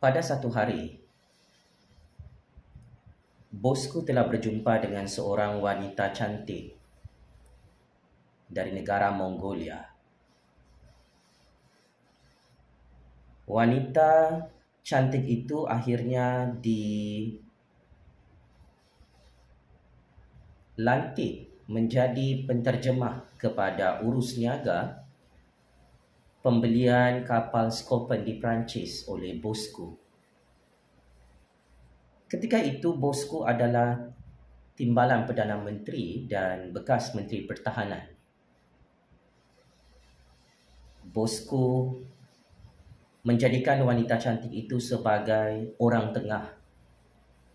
Pada satu hari, bosku telah berjumpa dengan seorang wanita cantik dari negara Mongolia. Wanita cantik itu akhirnya dilantik menjadi penterjemah kepada urus niaga pembelian kapal Scorpion di Perancis oleh bosku. Ketika itu bosku adalah timbalan Perdana Menteri dan bekas Menteri Pertahanan. Bosku menjadikan wanita cantik itu sebagai orang tengah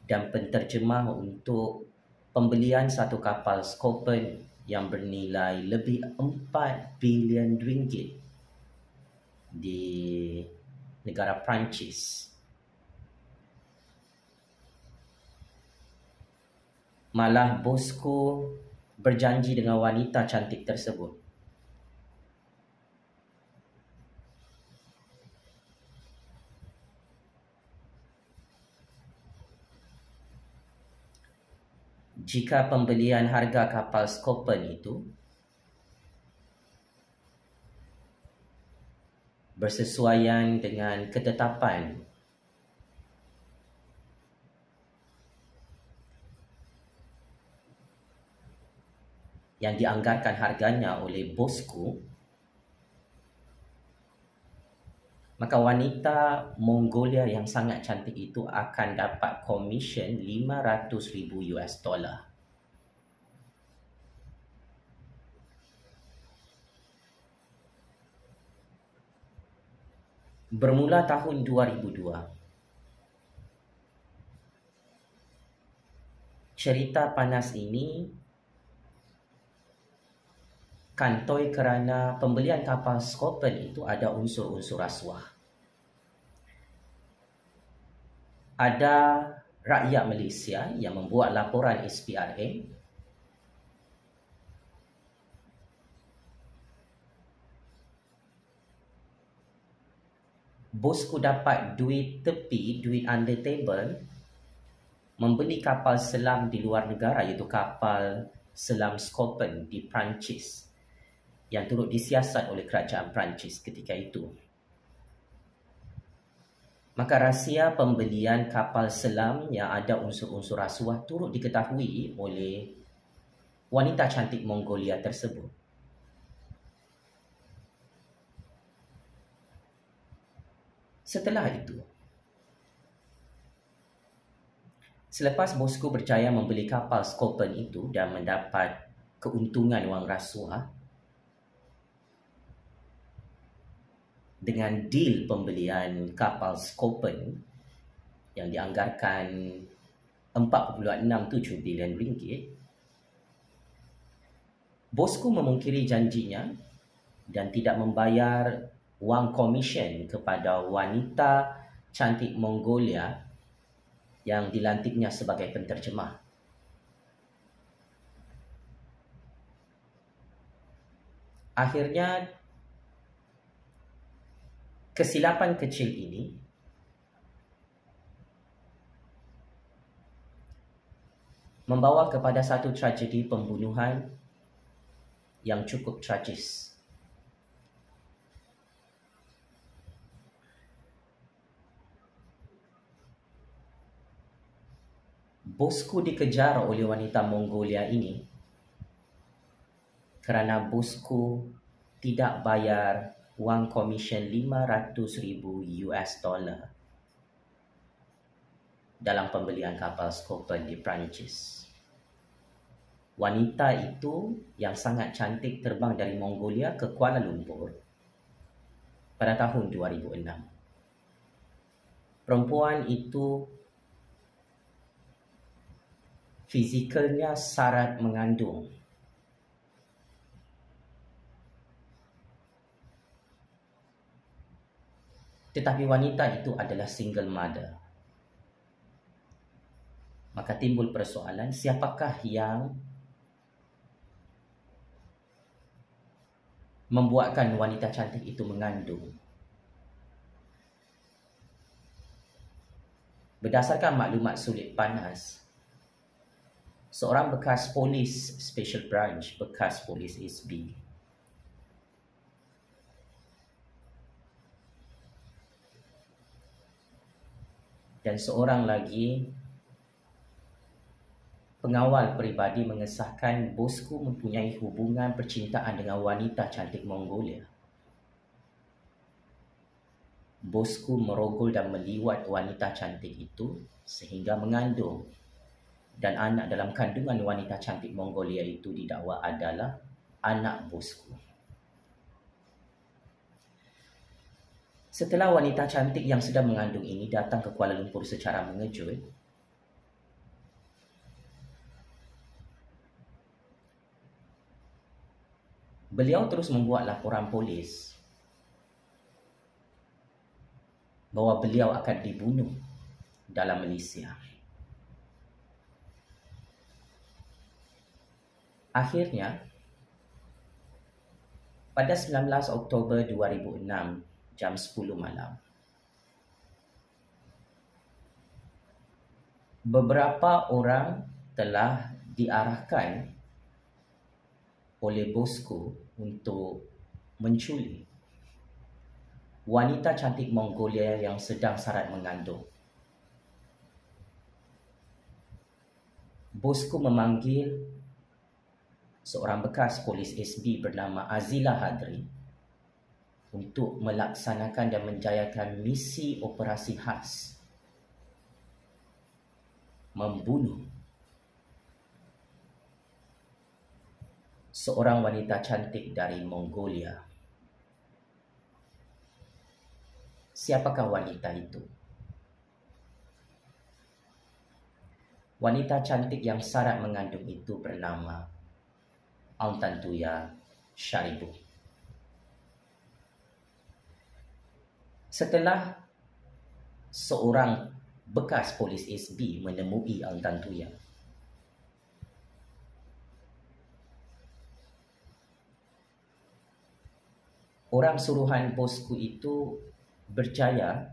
dan penterjemah untuk pembelian satu kapal Scorpion yang bernilai lebih 4 bilion ringgit di negara Perancis. Malah bosku berjanji dengan wanita cantik tersebut, jika pembelian harga kapal Scorpion itu bersesuaian dengan ketetapan yang dianggarkan harganya oleh bosku, maka wanita Mongolia yang sangat cantik itu akan dapat komisen $500,000. Bermula tahun 2002, cerita panas ini kantoi kerana pembelian kapal Scorpion itu ada unsur-unsur rasuah. Ada rakyat Malaysia yang membuat laporan SPRM bosku dapat duit tepi, duit under table membeli kapal selam di luar negara, iaitu kapal selam Scorpion di Perancis yang turut disiasat oleh kerajaan Perancis ketika itu. Maka rahsia pembelian kapal selam yang ada unsur-unsur rasuah turut diketahui oleh wanita cantik Mongolia tersebut. Setelah itu, selepas bosku berjaya membeli kapal Scorpion itu dan mendapat keuntungan wang rasuah dengan deal pembelian kapal Scorpion yang dianggarkan 4.67 bilion ringgit, bosku memungkiri janjinya dan tidak membayar wang komisen kepada wanita cantik Mongolia yang dilantiknya sebagai penterjemah. Akhirnya, kesilapan kecil ini membawa kepada satu tragedi pembunuhan yang cukup tragis. Bosku dikejar oleh wanita Mongolia ini kerana bosku tidak bayar wang komisen $500,000 dalam pembelian kapal Scorpion di Perancis. Wanita itu yang sangat cantik terbang dari Mongolia ke Kuala Lumpur pada tahun 2006. Perempuan itu fizikalnya syarat mengandung. Tetapi wanita itu adalah single mother. Maka timbul persoalan, siapakah yang membuatkan wanita cantik itu mengandung? Berdasarkan maklumat sulit panas, seorang bekas polis Special Branch, bekas polis SB, dan seorang lagi pengawal peribadi mengesahkan bosku mempunyai hubungan percintaan dengan wanita cantik Mongolia. Bosku merogol dan meliwat wanita cantik itu sehingga mengandung, dan anak dalam kandungan wanita cantik Mongolia itu didakwa adalah anak bosku. Setelah wanita cantik yang sedang mengandung ini datang ke Kuala Lumpur secara mengejut, beliau terus membuat laporan polis bahawa beliau akan dibunuh dalam Malaysia. Akhirnya, pada 19 Oktober 2006, jam 10 malam, beberapa orang telah diarahkan oleh bosku untuk menculik wanita cantik Mongolia yang sedang sarat mengandung. Bosku memanggil seorang bekas polis SB bernama Azila Hadri untuk melaksanakan dan menjayakan misi operasi khas membunuh seorang wanita cantik dari Mongolia. Siapakah wanita itu? Wanita cantik yang sarat mengandung itu bernama Aung Tantuya Sharibu. Setelah seorang bekas polis SB menemui Aung Tantuya, orang suruhan bosku itu berjaya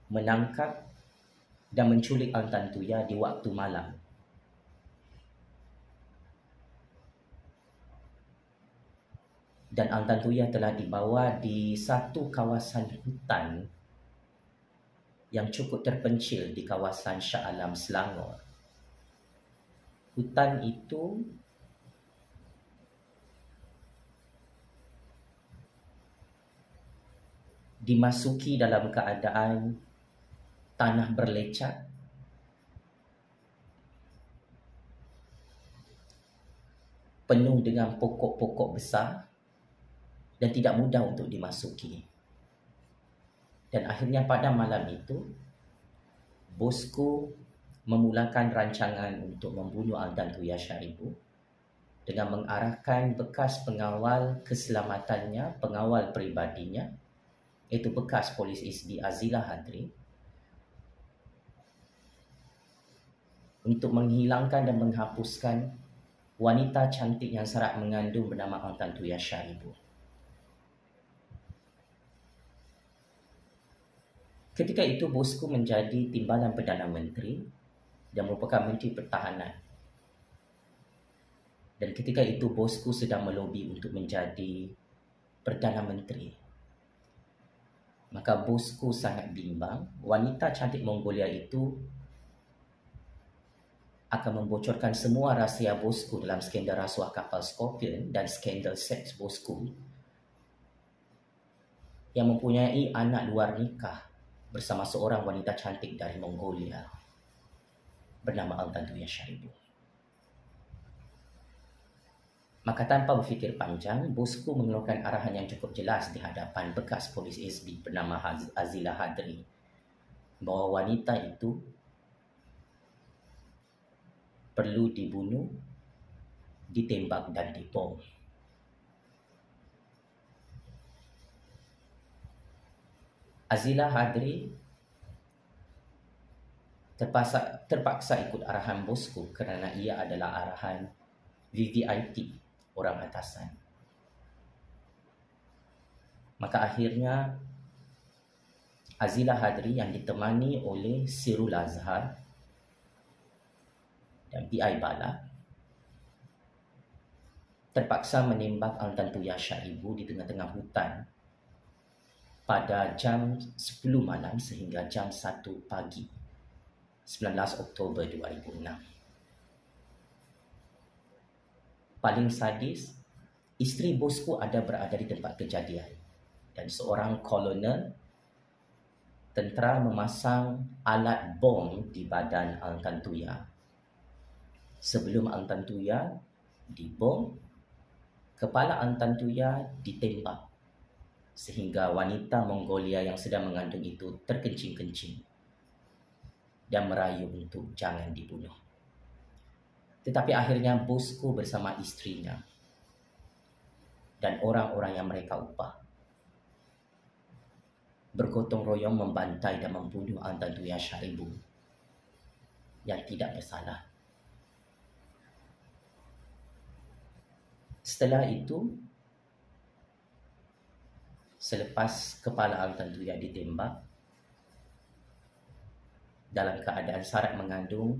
menangkap dan menculik Aung Tantuya di waktu malam. Dan Aung Tantuya telah dibawa di satu kawasan hutan yang cukup terpencil di kawasan Shah Alam, Selangor. Hutan itu dimasuki dalam keadaan tanah berlecak, penuh dengan pokok-pokok besar dan tidak mudah untuk dimasuki. Dan akhirnya pada malam itu, bosku memulakan rancangan untuk membunuh Aung Tantuya Sharibu dengan mengarahkan bekas pengawal keselamatannya, pengawal peribadinya, iaitu bekas polis SB Azila Hadri, untuk menghilangkan dan menghapuskan wanita cantik yang sarat mengandung bernama Aung Tantuya Sharibu. Ketika itu bosku menjadi timbalan Perdana Menteri dan merupakan Menteri Pertahanan. Dan ketika itu bosku sedang melobi untuk menjadi Perdana Menteri. Maka bosku sangat bimbang, wanita cantik Mongolia itu akan membocorkan semua rahsia bosku dalam skandal rasuah kapal Scorpion dan skandal seks bosku yang mempunyai anak luar nikah bersama seorang wanita cantik dari Mongolia bernama Aung Tantuya Sharibu. Maka tanpa berfikir panjang, bosku mengeluarkan arahan yang cukup jelas di hadapan bekas polis SB bernama Azila Hadri bahawa wanita itu perlu dibunuh, ditembak dan dibom. Azila Hadri terpaksa ikut arahan bosku kerana ia adalah arahan VVIP, orang atasan. Maka akhirnya Azila Hadri yang ditemani oleh Sirul Azhar dan PI Bala terpaksa menembak Al-Tantuya Syaribu di tengah-tengah hutan pada jam 10 malam sehingga jam 1 pagi 19 Oktober 2006. Paling sadis, isteri bosku ada berada di tempat kejadian dan seorang kolonel tentera memasang alat bom di badan Al-Tantuya. Sebelum Al-Tantuya dibom, kepala Al-Tantuya ditembak sehingga wanita Mongolia yang sedang mengandung itu terkencing-kencing dan merayu untuk jangan dibunuh. Tetapi akhirnya bosku bersama istrinya dan orang-orang yang mereka upah bergotong royong membantai dan membunuh Al-Tantuya Syaribu yang tidak bersalah. Setelah itu, selepas kepala Al-Tantuya ditembak dalam keadaan syarat mengandung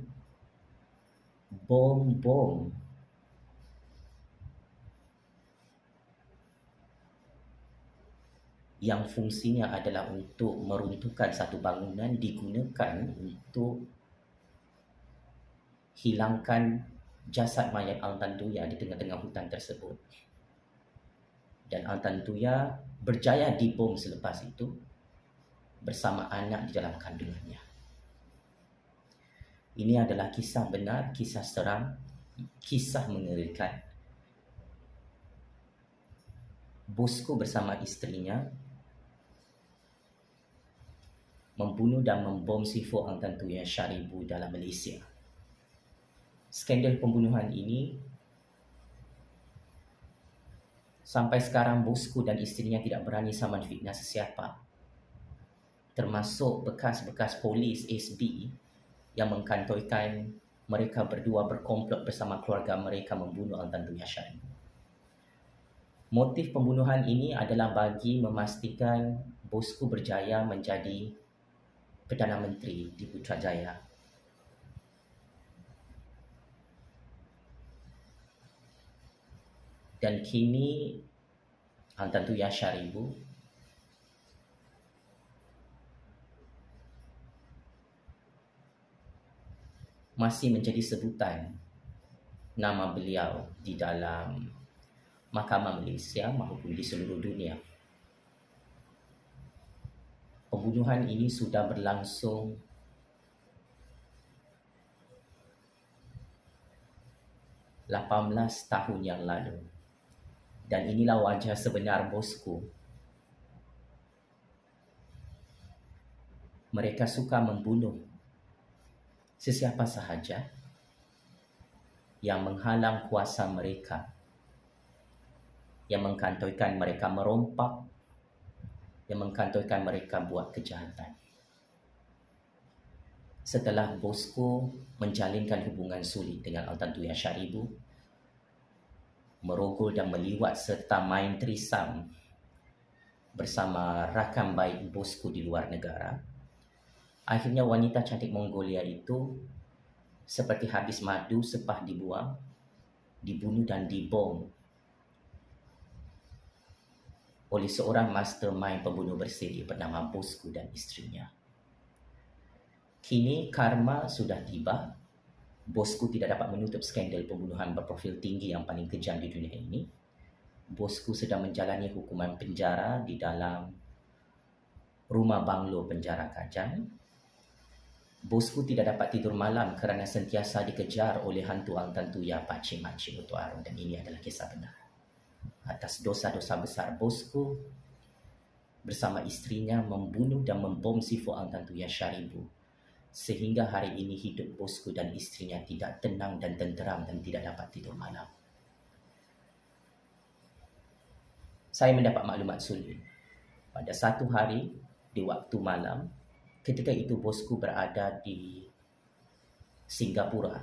bom yang fungsinya adalah untuk meruntuhkan satu bangunan digunakan untuk hilangkan jasad mayat Al-Tantuya di tengah-tengah hutan tersebut. Dan Al-Tantuya berjaya dibom selepas itu bersama anak di dalam kandungannya. Ini adalah kisah benar, kisah seram, kisah mengerikan. Bosku bersama istrinya membunuh dan membom Sifu Al-Tantuya Syaribu dalam Malaysia. Skandal pembunuhan ini sampai sekarang bosku dan istrinya tidak berani saman fitnah sesiapa, termasuk bekas-bekas polis SB yang mengkantorkan mereka berdua berkomplot bersama keluarga mereka membunuh Al-Tantuya Syaribu. Motif pembunuhan ini adalah bagi memastikan bosku berjaya menjadi Perdana Menteri di Putrajaya. Dan kini Al-Tantuya Syaribu masih menjadi sebutan nama beliau di dalam Mahkamah Malaysia maupun di seluruh dunia. Pembunuhan ini sudah berlangsung 18 tahun yang lalu. Dan inilah wajah sebenar bosku. Mereka suka membunuh sesiapa sahaja yang menghalang kuasa mereka, yang mengkantorkan mereka merompak, yang mengkantorkan mereka buat kejahatan. Setelah bosku menjalinkan hubungan sulit dengan Al-Tantuya Syaribu, merogol dan meliwat serta main trisam bersama rakan baik bosku di luar negara, akhirnya wanita cantik Mongolia itu seperti habis madu sepah dibuang, dibunuh dan dibom oleh seorang mastermind pembunuh berseri bernama bosku dan istrinya. Kini karma sudah tiba. Bosku tidak dapat menutup skandal pembunuhan berprofil tinggi yang paling kejam di dunia ini. Bosku sedang menjalani hukuman penjara di dalam rumah banglo penjara Kajang. Bosku tidak dapat tidur malam kerana sentiasa dikejar oleh hantu Al-Tantuya Pakcik-makcik Oto Aro, dan ini adalah kisah benar. Atas dosa-dosa besar bosku bersama istrinya membunuh dan membom Sifu Al-Tantuya Syaribu, sehingga hari ini hidup bosku dan istrinya tidak tenang dan tenteram dan tidak dapat tidur malam. Saya mendapat maklumat sulit. Pada satu hari di waktu malam, ketika itu bosku berada di Singapura.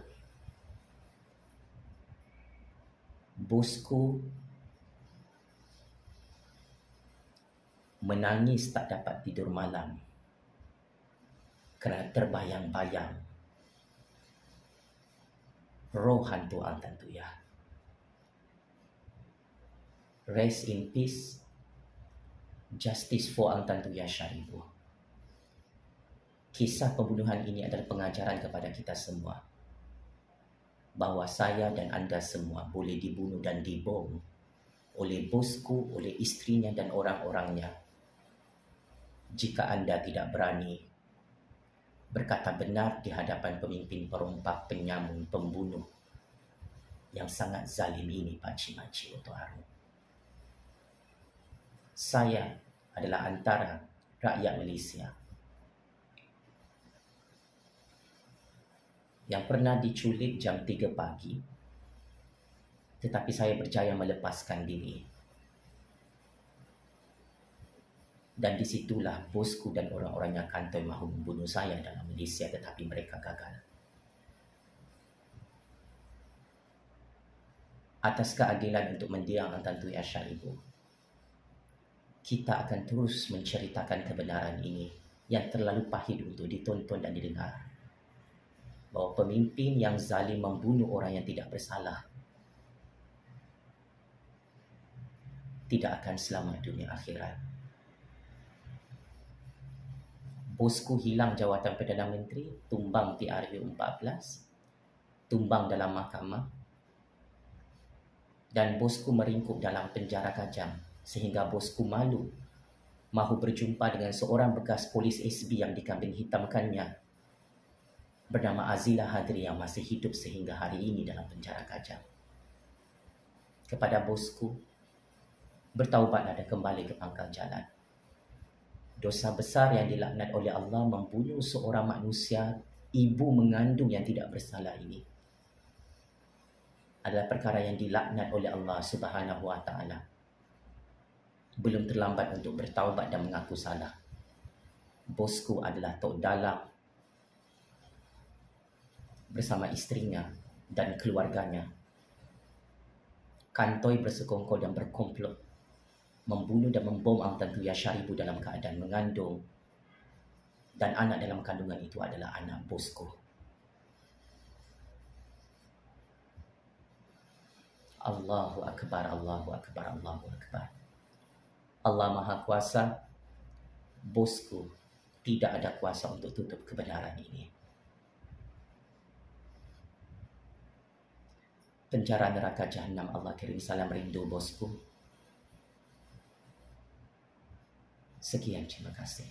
Bosku menangis tak dapat tidur malam kerana terbayang-bayang roh hantu Ang Tan Tuyah. Rest in peace, justice for Ang Tan Tuyah Sharibu. Kisah pembunuhan ini adalah pengajaran kepada kita semua bahawa saya dan anda semua boleh dibunuh dan dibom oleh bosku, oleh isterinya dan orang-orangnya jika anda tidak berani berkata benar di hadapan pemimpin perompak, penyamun, pembunuh yang sangat zalim ini, Pakcik-makcik Otoharu. Saya adalah antara rakyat Malaysia yang pernah diculik jam 3 pagi, tetapi saya berjaya melepaskan diri. Dan disitulah bosku dan orang-orangnya kantoi mahu membunuh saya dalam Malaysia, tetapi mereka gagal. Atas keadilan untuk mendiang Ang Tan Tuyah Sharibu, kita akan terus menceritakan kebenaran ini yang terlalu pahit untuk ditonton dan didengar. Bahawa pemimpin yang zalim membunuh orang yang tidak bersalah tidak akan selamat dunia akhirat. Bosku hilang jawatan Perdana Menteri, tumbang PRU 14, tumbang dalam mahkamah, dan bosku meringkuk dalam penjara Kajang sehingga bosku malu mahu berjumpa dengan seorang bekas polis SB yang dikambing hitamkannya bernama Azila Hadri yang masih hidup sehingga hari ini dalam penjara Kajang. Kepada bosku, bertaubatlah dan kembali ke pangkal jalan. Dosa besar yang dilaknat oleh Allah membunuh seorang manusia, ibu mengandung yang tidak bersalah ini, adalah perkara yang dilaknat oleh Allah Subhanahu Wa Taala. Belum terlambat untuk bertaubat dan mengaku salah. Bosku adalah Tok Dalak bersama isterinya dan keluarganya kantoi bersekongkol dan berkomplot membunuh dan membom Ang Tan Tuyah Sharibu dalam keadaan mengandung, dan anak dalam kandungan itu adalah anak bosku. Allahu Akbar, Allahu Akbar, Allahu Akbar. Allah Maha Kuasa, bosku tidak ada kuasa untuk tutup kebenaran ini. Penjara neraka Jahannam, Allah kirim salam rindu bosku. Sekian, terima kasih.